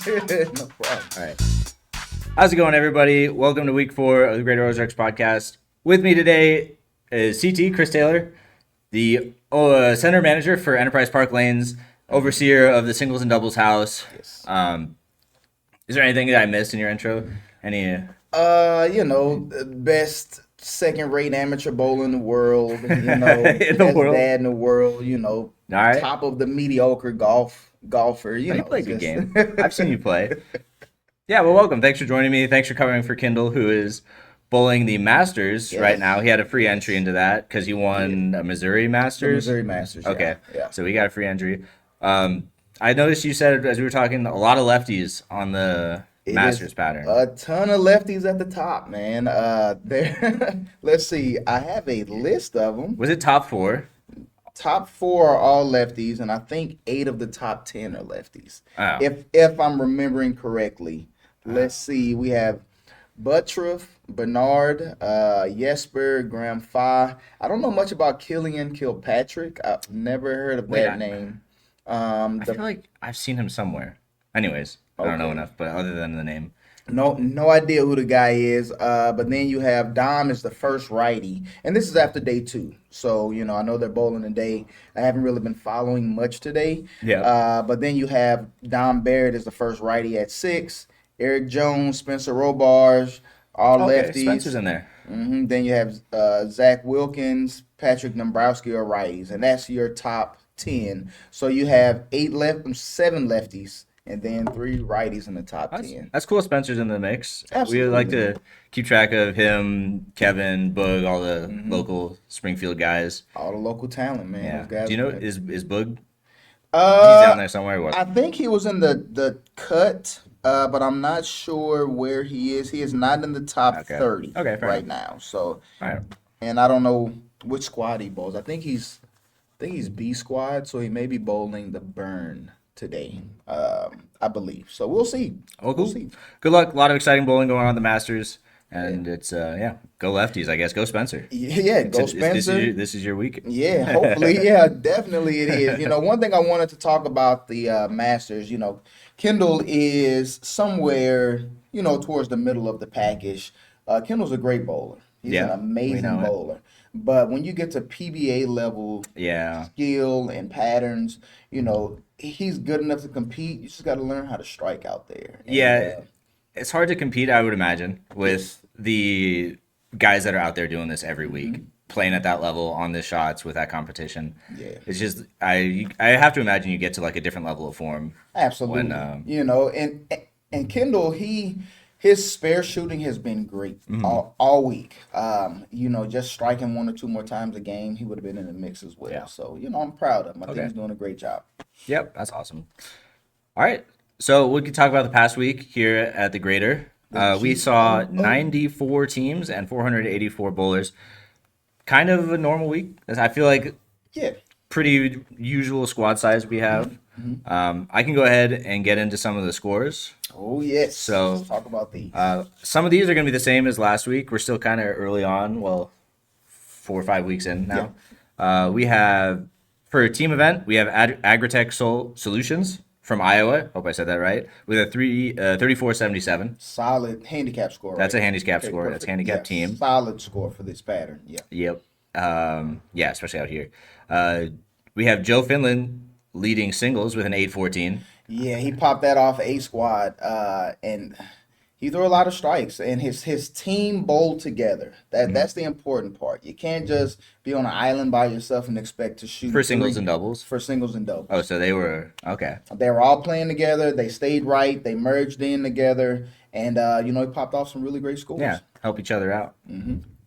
No problem. All right. How's it going, everybody? Welcome to week 4 of the Greater Ozarks podcast. With me today is CT, Chris Taylor, the center manager for Enterprise Park Lanes, overseer of the singles and doubles house. Yes. Is there anything that I missed in your intro? Any? Best second-rate amateur bowler in the world. In the Best world? dad in the world. All right. Top of the mediocre golfer. You play a good game. I've seen you play. Yeah, well, welcome. Thanks for joining me. Thanks for covering for Kindle, who is bowling the Masters Yes. right now. He had a free entry into that because he won a Missouri The Masters. Missouri Masters. Okay, Yeah. so we got a free entry. I noticed you said as we were talking a lot of lefties on the It Masters is pattern. A ton of lefties at the top, man. There. Let's see. I have a list of them. Was it top 4? Top 4 are all lefties, and I think 8 of the top 10 are lefties. Oh. If I'm remembering correctly. Let's see. We have Buttriff, Bernard, Jesper, Graham Fa. I don't know much about Killian Kilpatrick. I've never heard of Wait, that name. I feel like I've seen him somewhere. Anyways, I don't know Okay. enough, but other than the name. No idea who the guy is. But then you have Dom is the first righty, and this is after day 2. So I know they're bowling today. I haven't really been following much today. Yeah. But then you have Dom Barrett is the first righty at 6. Eric Jones, Spencer Robarge, all Okay, lefties. Spencer's in there. Then you have Zach Wilkins, Patrick Dombrowski are righties, and that's your top 10. So you have 7 lefties, and then 3 righties in the top 10. That's cool. Spencer's in the mix. Absolutely. We like to keep track of him, Kevin, Boog, all the local Springfield guys. All the local talent, man. Yeah. Those guys Do you know are- is Boog? He's down Uh, there somewhere. What? I think he was in the cut, but I'm not sure where he is. He is not in the top Okay. 30 Okay, fair right enough. now. So, All right. and I don't know which squad he bowls. I think he's B squad, so he may be bowling the burn today. I believe. So we'll see. Oh, cool. We'll see. Good luck. A lot of exciting bowling going on at the Masters. And it's, go lefties, I guess. Go Spencer. Yeah, go Spencer. This is your week. Yeah, hopefully. Yeah, definitely it is. One thing I wanted to talk about the Masters, Kendall is somewhere, towards the middle of the package. Kendall's a great bowler. He's Yeah, an we amazing know it. bowler. But when you get to PBA level Yeah. skill and patterns, he's good enough to compete. You just got to learn how to strike out there. And, Yeah. It's hard to compete, I would imagine, with the guys that are out there doing this every week, playing at that level on the shots with that competition. Yeah. It's just I have to imagine you get to like a different level of form. Absolutely. When, And Kendall, his spare shooting has been great all week. Just striking 1 or 2 more times a game, he would have been in the mix as well. Yeah. So, I'm proud of him. I think Okay. he's doing a great job. Yep, that's awesome. All right. So we can talk about the past week here at the Greater. We saw 94 teams and 484 bowlers. Kind of a normal week. I feel like Yeah. pretty usual squad size we have. I can go ahead and get into some of the scores. Oh, yes. So, let's talk about these. Some of these are going to be the same as last week. We're still kind of early on. Well, 4 or 5 weeks in now. We have, for a team event, we have Agritech Solutions from Iowa. Hope I said that right. With a 3477. Solid handicap score. That's right? a handicap Okay, score. That's perfect. handicap Yeah, team. Solid score for this pattern. Yeah. Yep. Yeah, especially out here. We have Joe Finland leading singles with an 814. Yeah, he popped that off A squad, and he threw a lot of strikes, and his team bowled together. That's the important part. You can't just be on an island by yourself and expect to shoot For singles 3 and doubles. for singles and doubles. Oh, so they were okay. They were all playing together. They stayed right. They merged in together, and he popped off some really great scores. Yeah, help each other out.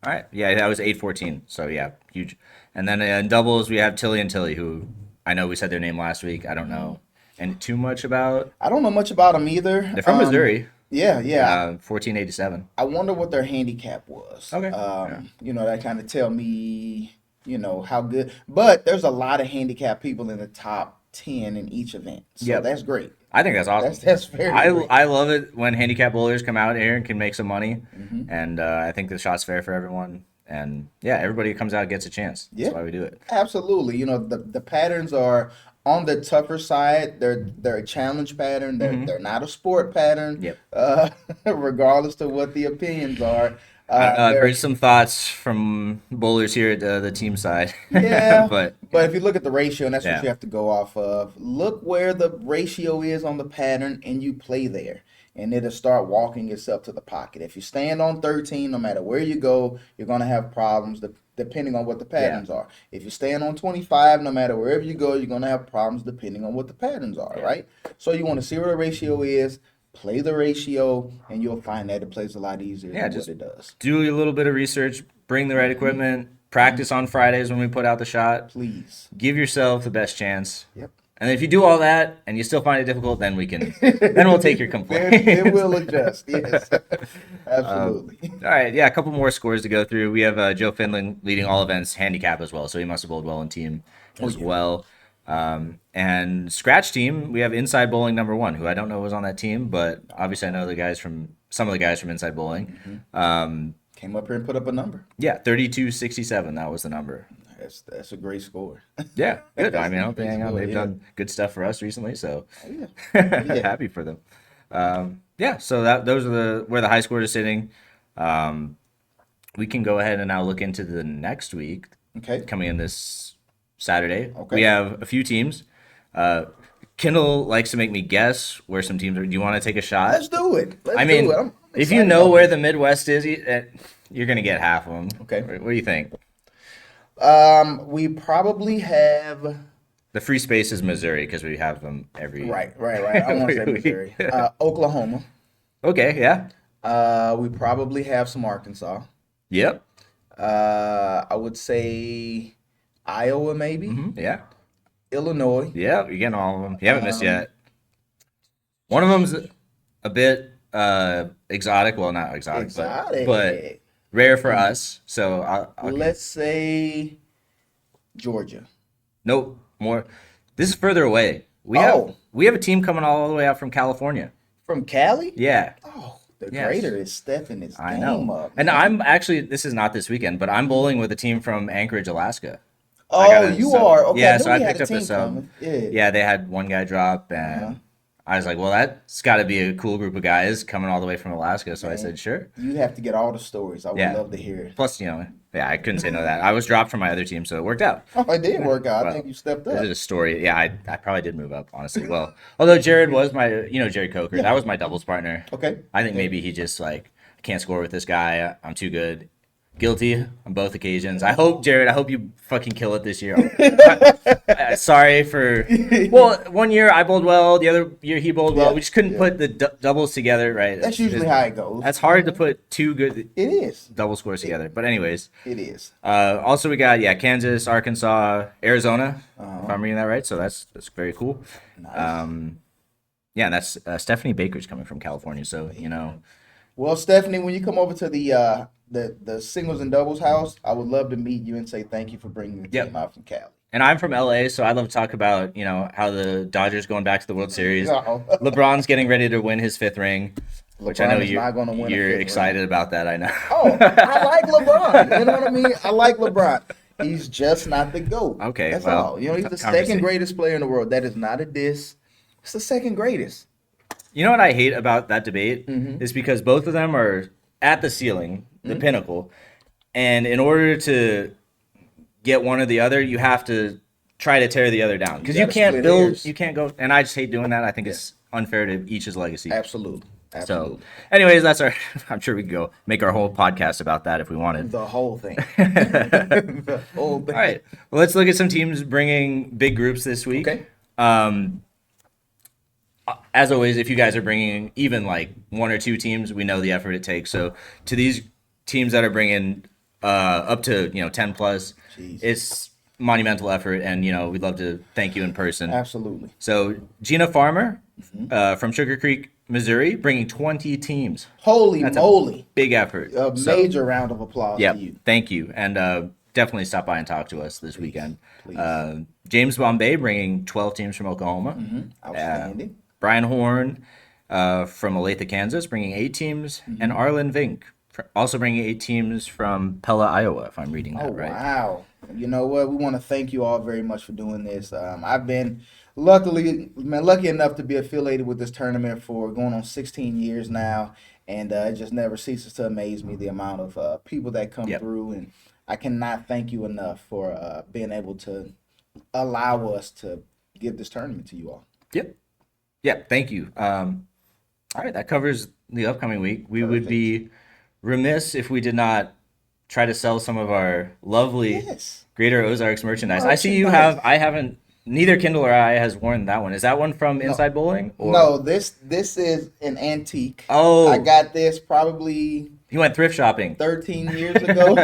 All right. Yeah, that was 814. So yeah, huge. And then in doubles we have Tilly and Tilly, who I know we said their name last week. I don't know and too much about. I don't know much about them either. They're from Missouri. Yeah. 1487. I wonder what their handicap was. Okay. That kind of tell me, how good. But there's a lot of handicap people in the top 10 in each event. So Yep. that's great. I think that's awesome. That's very great. I love it when handicap bowlers come out here and can make some money, and I think the shot's fair for everyone. And yeah, everybody who comes out gets a chance. That's Yeah. why we do it. Absolutely. The patterns are on the tougher side. They're a challenge pattern. They're not a sport pattern. Yep. Regardless of what the opinions are. I don't know. I've They're heard some thoughts from bowlers here at the team side, Yeah, but but if you look at the ratio, and that's what yeah, you have to go off of, look where the ratio is on the pattern and you play there. And it'll start walking itself to the pocket. If you stand on 13, no matter where you go, you're going to have problems depending on what the yeah, patterns are. If you stand on 25, no matter wherever you go, you're going to have problems depending on what the patterns are, yeah. right? So you want to see where the ratio is, play the ratio, and you'll find that it plays a lot easier Yeah, than what just it does. do a little bit of research, bring the right equipment, practice on Fridays when we put out the shot. Please. Give yourself the best chance. Yep. And if you do all that and you still find it difficult, then then we'll take your complaint. Then we'll adjust. Yes, absolutely. All right, yeah, a couple more scores to go through. We have Joe Finland leading all events handicap as well, so he must have bowled well in team as well. And scratch team, we have Inside Bowling #1, who I don't know was on that team, but obviously I know some of the guys from Inside Bowling. Came up here and put up a number. Yeah, 3267, that was the number. That's a great score. Yeah, good. I mean, I don't Great think score, they've yeah. done good stuff for us recently, so Oh, yeah. Yeah. happy for them. Yeah, so those are where the high scores are sitting. We can go ahead and now look into the next week Okay. coming in this Saturday. Okay. We have a few teams. Kendall likes to make me guess where some teams are. Do you want to take a shot? Let's do it. I mean, do it. I'm if you excited know about where this. the Midwest is, you're going to get half of them. Okay. What do you think? We probably have The free space is Missouri because we have them every. right. I want to say Missouri. Oklahoma. Okay, yeah. We probably have some Arkansas. Yep. I would say Iowa, maybe. Yeah. Illinois. Yeah, you're getting all of them. You haven't missed yet. One of them's a bit exotic. Well, not exotic, Exotic. but rare for us. So I'll Let's say Georgia. nope, more. This is further away. Oh. We have a team coming all the way out from California. From Cali? Yeah, Oh, the Yes. grader is stepping his I game know. up. And I'm actually, this is not this weekend, but I'm bowling with a team from Anchorage, Alaska. Oh, gotta- you so- are. Okay, yeah, I knew so I we had picked a up a team sub. coming. Yeah. Yeah, they had one guy drop, and I was like, well, that's got to be a cool group of guys coming all the way from Alaska. So I said, sure. You have to get all the stories. I would Yeah. love to hear it. Plus, yeah, I couldn't say no to that. I was dropped from my other team, so it worked out. Oh, it did work out. I Well, think you stepped This up. is a story. Yeah, I probably did move up, honestly. Well, although Jared was Jared Coker, that was my doubles partner. Okay. I think maybe he just I can't score with this guy. I'm too good. Guilty on both occasions. I hope, Jared, I hope you fucking kill it this year. Sorry for. Well, one year I bowled well, the other year he bowled well. Yeah, We just couldn't put the doubles together, right? That's usually how it goes. That's hard to put two good It is. double scores together. But anyways, It is. also we got Kansas, Arkansas, Arizona. If I'm reading that right, so that's very cool. Nice. Yeah, and that's Stephanie Baker's coming from California, so Well, Stephanie, when you come over to the singles and doubles house, I would love to meet you and say thank you for bringing the Yep. team out from Cali. And I'm from LA, so I love to talk about how the Dodgers going back to the World Series. No. LeBron's getting ready to win his 5th ring, which I know LeBron is not gonna win a you're fifth ring. excited about that. I know. Oh, I like LeBron. You know what I mean? I like LeBron. He's just not the GOAT. Okay, That's well, all. He's the conversation. second greatest player in the world. That is not a diss. It's the second greatest. You know what I hate about that debate Mm-hmm. is because both of them are at the ceiling, the pinnacle, and in order to get one or the other, you have to try to tear the other down because you gotta can't split build, hairs. you can't go. And I just hate doing that. I think it's unfair to each's legacy. Absolutely. So, Absolutely. anyways, that's our. I'm sure we could go make our whole podcast about that if we wanted. The whole thing. The whole thing. All right. Well, let's look at some teams bringing big groups this week. Okay. As always, if you guys are bringing even like one or two teams, we know the effort it takes. So to these teams that are bringing up to 10 plus, Jeez. it's monumental effort, and we'd love to thank you in person. Absolutely. So Gina Farmer from Sugar Creek, Missouri, bringing 20 teams. Holy That's a moly. big effort. A So, major round of applause yeah, to you. thank you, and definitely stop by and talk to us this weekend. please. James Bombay bringing 12 teams from Oklahoma. Outstanding. Brian Horn from Olathe, Kansas, bringing 8 teams, and Arlen Vink Also bringing 8 teams from Pella, Iowa, if I'm reading Oh that right. wow! You know what? We want to thank you all very much for doing this. I've been lucky enough to be affiliated with this tournament for going on 16 years now, and it just never ceases to amaze me the amount of people that come Yep. through, and I cannot thank you enough for being able to allow us to give this tournament to you all. Yep. Yep. Thank you. All right, that covers the upcoming week. We would Perfect. be remiss if we did not try to sell some of our lovely Yes. Greater Ozarks merchandise. I see you Merchandise. have. I haven't. Neither Kindle or I has worn that one. Is that one from No, Inside Bowling? Or no. This is an antique. I oh, got this probably he went thrift shopping. 13 years ago.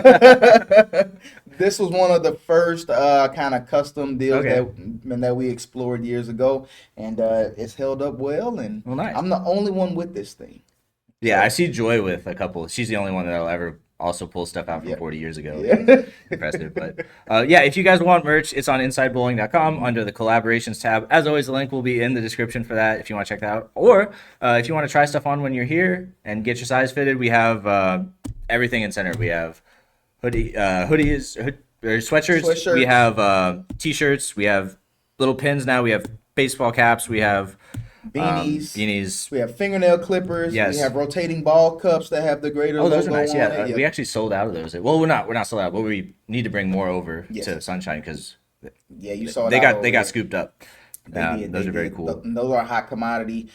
This was one of the first kind of custom deals Okay. that we explored years ago, and it's held up well. And Well, nice. I'm the only one with this thing. Yeah, I see Joy with a couple. She's the only one that'll ever also pull stuff out from Yeah. 40 years ago. Yeah. Impressive. But yeah, if you guys want merch, it's on insidebowling.com under the collaborations tab. As always, the link will be in the description for that if you want to check that out. Or if you want to try stuff on when you're here and get your size fitted, we have everything in center. We have hoodies, or sweatshirts. Sweatshirts. We have t-shirts. We have little pins now. We have baseball caps. We have beanies. We have fingernail clippers. Yes. We have rotating ball cups that have the greater Oh, those are logo nice. on Yeah, it. we actually sold out of those. Well, we're not sold out, but we need to bring more over Yes. to Sunshine because Yeah, you saw it. they out got over they got there. scooped up. They did, Those they are very did. cool. Those are a hot commodity.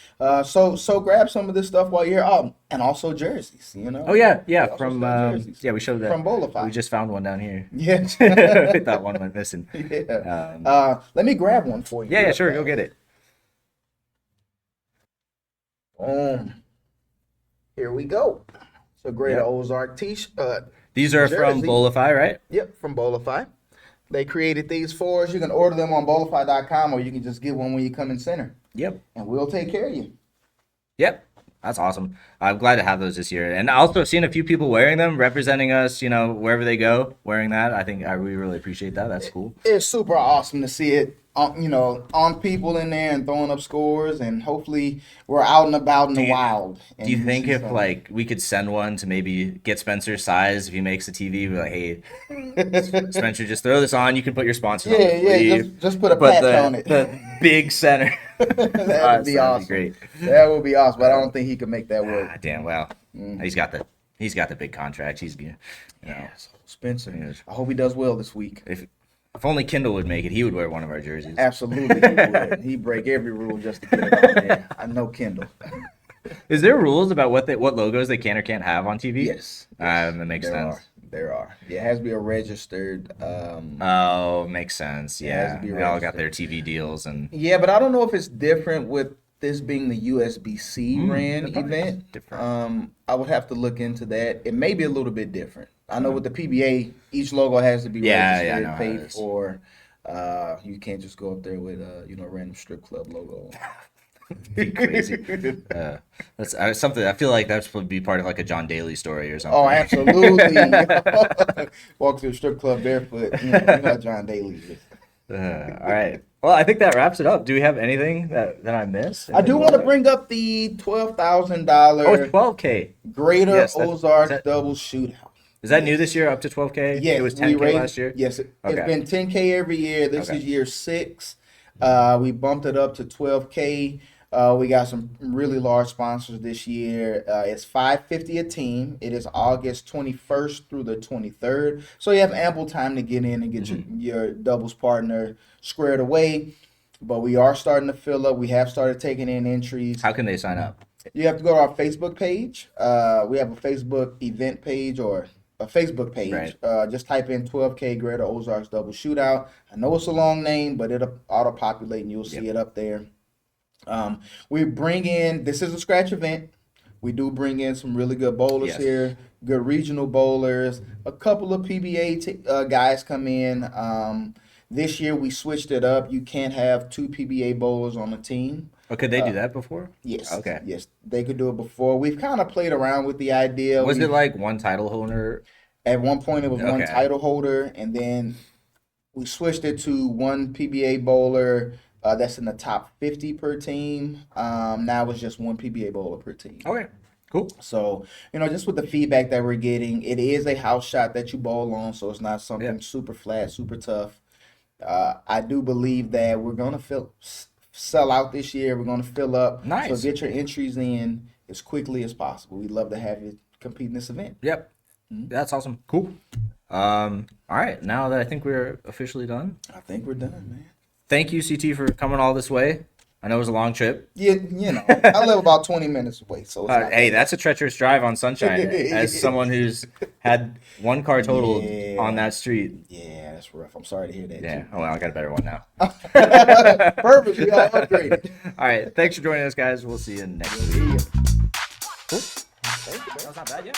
So grab some of this stuff while you're here. Oh, and also jerseys. You know. Oh yeah, We yeah. also From sell jerseys. yeah, we showed that. From Bolify. We just found one down here. Yeah. We thought one went missing. Yeah. Um, Let me grab one for you. Yeah, sure. Go get it. Boom. Here we go. So Greater Yep. Ozark t-shirt. These are from Jersey. Bolify, right? Yep, from Bolify. They created these for us. You can order them on bolify.com, or you can just get one when you come in center, Yep. and we'll take care of you. Yep. That's awesome. I'm glad to have those this year, and also seeing a few people wearing them, representing us. Wherever they go, wearing that. I think we really appreciate that. That's cool. It's super awesome to see it on people in there and throwing up scores, and hopefully we're out and about in the wild. Do you and think see if some- like we could send one to maybe get Spencer's size if he makes the TV, be like, hey, Spencer, just throw this on. You can put your sponsors on the yeah, sleeve, just put a but patch the on it. the big center. That would be awesome. Great. That would be awesome, but I don't think he could make that work. Ah, damn. Well, he's got the big contract. He's gonna, So Spencer, Yes. I hope he does well this week. if only Kendall would make it, he would wear one of our jerseys. Absolutely, he would. He break every rule just to get it out there. I know Kendall. Is there rules about what logos they can or can't have on TV? Yes, That makes there sense. are. There are. It has to be a registered. Oh, makes sense. it has Yeah, to be they all got registered. their TV deals and Yeah, but I don't know if it's different with this being the USB-C ran that probably event. is different. I would have to look into that. It may be a little bit different. I know with the PBA, each logo has to be Yeah, registered, I know how it paid is. for. You can't just go up there with a random strip club logo. be crazy. That's something I feel like that's supposed to be part of like a John Daly story or something. Oh, absolutely. Walk to a strip club barefoot. You know John Daly is. All right. Well, I think that wraps it up. Do we have anything that I missed? I do want to bring up the $12,000 Oh, it's 12K. Greater Yes, that's- Ozarks is that- double shootout. Is that new this year? Up to 12K? Yes, It was we 10K raised- last year. Yes, it's Okay. been 10K every year. This Okay. is year 6. We bumped it up to 12K. We got some really large sponsors this year. It's $550 a team. It is August 21st through the 23rd. So you have ample time to get in and get your doubles partner squared away. But we are starting to fill up. We have started taking in entries. How can they sign up? You have to go to our Facebook page. We have a Facebook event page or a Facebook page. Right. Just type in 12K Greater Ozarks Double Shootout. I know it's a long name, but it'll auto-populate and you'll see it up there. We bring in, this is a scratch event. We do bring in some really good bowlers Yes. here, good regional bowlers. A couple of PBA guys come in. This year we switched it up. You can't have 2 PBA bowlers on a team. Oh, could they do that before? Yes. Okay. Yes, they could do it before. We've kind of played around with the idea. Was it like one title holder? At one point, it was one Okay. title holder, and then we switched it to one PBA bowler that's in the top 50 per team. Now it's just one PBA bowler per team. Okay. Cool. So, just with the feedback that we're getting, it is a house shot that you bowl on, so it's not something Yeah. super flat, super tough. I do believe that we're gonna sell out this year. We're gonna fill up. Nice. So get your entries in as quickly as possible. We'd love to have you compete in this event. Yep. That's awesome. Cool. All right. Now that I think we're officially done, I think we're done, man. thank you, CT, for coming all this way. I know it was a long trip. Yeah, I live about 20 minutes away, so it's not Hey, bad. that's a treacherous drive on Sunshine. As someone who's had one car totaled Yeah. on that street. Yeah, that's rough. I'm sorry to hear that. Yeah. Oh, well, I got a better one now. Perfect. We all upgraded. All right. Thanks for joining us, guys. We'll see you next week. Cool. Thank you, man. That's not bad, yeah.